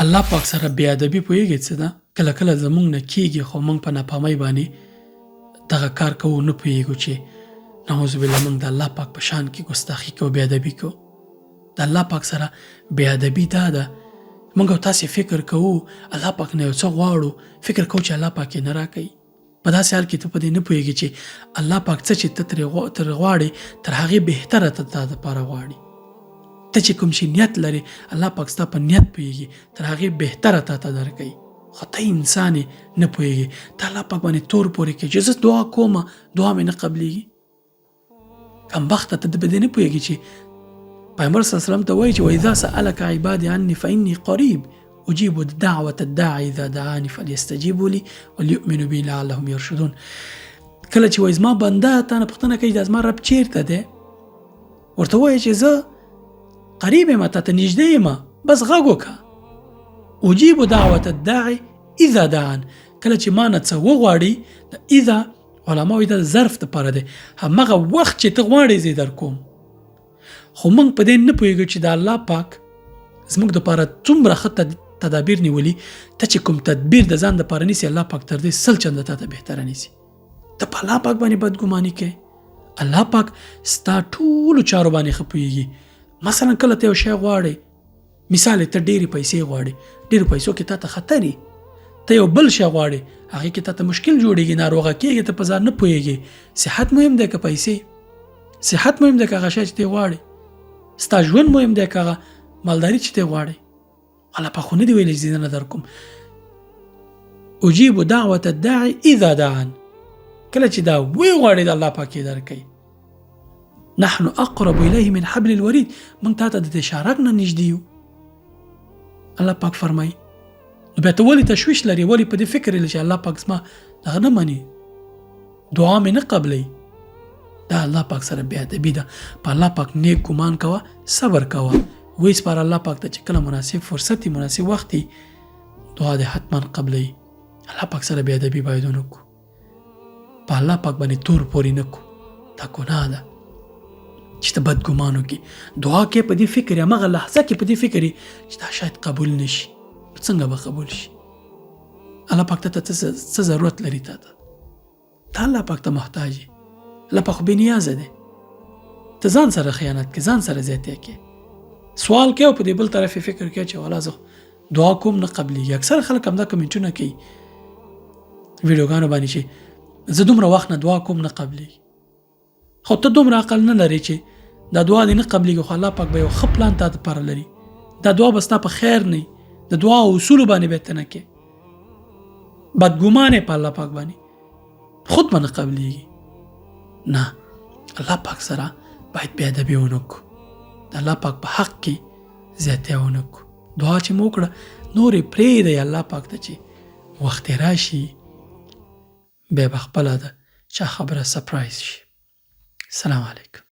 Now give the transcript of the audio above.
الله پاک سره بې ادبي پوهېږئ څه ده؟ کله کله زموږ نه کېږي خو موږ په ناپامۍ باندې دغه کار کوو، نه پوهېږو چې نعوذ بالله موږ د الله پاک په شان کې ګستاخي کوو، بې ادبي کوو. د الله پاک سره بې ادبي دا ده موږ او تاسې فکر کوو الله پاک نه یو څه غواړو، فکر کوو چې الله پاک یې نه راکوي. په داسې حال کې ته په دې نه پوهېږې چې الله پاک څه چې ته ترې غواړې تر هغې بهتره ته تا دپاره غواړي. ته چې کوم شي نیت لرې الله پاک ستا په نیت پوهېږي، تر هغې بهتره تا ته درکوي. خو ته انسان یې نه پوهېږې، ته الله پاک باندې تور پورې کوې چې زه دعا کومه دعا مې نه قبلېږي. کمبخته ته په دې نه پوهېږي چې پیغمبر صلی الله علیه وسلم ته وایي چې واذا سألك عبادي عني فإني قریب اجیب دعوة الداعي اذا دعاني فليستجیبوا لي وليؤمنوا بي لعلهم يرشدون. کله چې وایي زما بنده تا نه پوښتنه کوي دا زما رب چیرته دی، ورته وایي چې زه قریب یم، تا ته نږدې یم، بس غږ وکړه. اجیب دعوة الداعي اذا دعان، کله چې ما نه څه وغواړي، د اذا علما وایي دا ظرف دپاره دی، همغه وخت چې ته غواړې زه یې در کوم. خو موږ په دې نه پوهېږو چې د الله پاک زموږ دپاره څومره ښه تدابیر نیولي. ته چې کوم تدبیر د ځان دپاره نیسي الله پاک تر دې 100 چنده تا ته بهتره نیسي. ته په الله پاک باندې بدګماني کوې، الله پاک ستا ټولو چارو باندې ښه پوهېږي. مثلا کله ته یو شی غواړې، مثال ته ډېرې پیسې غواړې، ډېرو پیسو کې تا ته خطر وي. ته یو بل شی غواړې، هغې کې تا ته مشکل جوړېږي، ناروغه کېږي، ته په ځان نه پوهېږې. صحت مهم دی که پیسې؟ صحت مهم دی که هغه شی چې ته غواړې؟ ستا ژوند مهم دی که هغه مالداري چې ته غواړې؟ الله پاک خو نه دی ویلی چې زه نه در کوم. اجیب دعوة الداعي اذا دعان، کله چې دا وی غواړې د الله پاک یې درکوي. نحن اقرب الیه من حبل الورید، موږ تا ته د دې شارک نه نږدې یو. الله پاک فرمایي. نو بیا ته ولې تشویش لرې، ولې په دې فکر یې چې الله پاک زما دغه نه مني، دعا مې نه قبلوي؟ دا الله پاک سره بې ادبي ده. په الله پاک نیک ګمان کوه، صبر کوه، وایي سپاره الله پاک ته چې کله مناسب فرصت وي، مناسب وخت وي، دعا دې حتما قبلوي. الله پاک سره بې ادبي باید ونه کړو، په الله پاک باندې تور پورې نه کړو. دا ګناه ده چې ته بد ګمان وکړې، دعا کې په دې فکر یې، همغه لحظه کې په دې فکر یې چې دا شاید قبول نه شي. څنګه به قبول شي؟ الله پاک ته څه ضرورت لري؟ ته الله پاک ته محتاج یې. الله پاک خو بې نیازه دی. ته ځان سره خیانت کې، ځان سره زیاتې کې، سوال کې او په دې بل طرف یې فکر کې چې والا زه دعا کوم نه قبلېږي. اکثر خلک همدا کمنټونه کوي ویډیوګانو باندې چې زه دومره وخت نه دعا کوم نه قبلېږي. خو ته دومره عقل نه لرې چې دا دعا دې نه قبلېږي، خو الله پاک به یو ښه پلان تا دپاره لري. دا دعا به ستا په خیر نه وي، د دعا اصولو باندې به ته نه کې، بدګمان یې په الله پاک باندې، خود به نه قبلېږي. نه، الله پاک سره باید بې ادبي ونه کړو، د الله پاک په حق کې زیاتې ونه کړو. دعا چې مو وکړه نورې پرېږدئ الله پاک ته چې وخت یې راشي بیا به خپله د چا خبره سپرایز شي. السلام علیکم.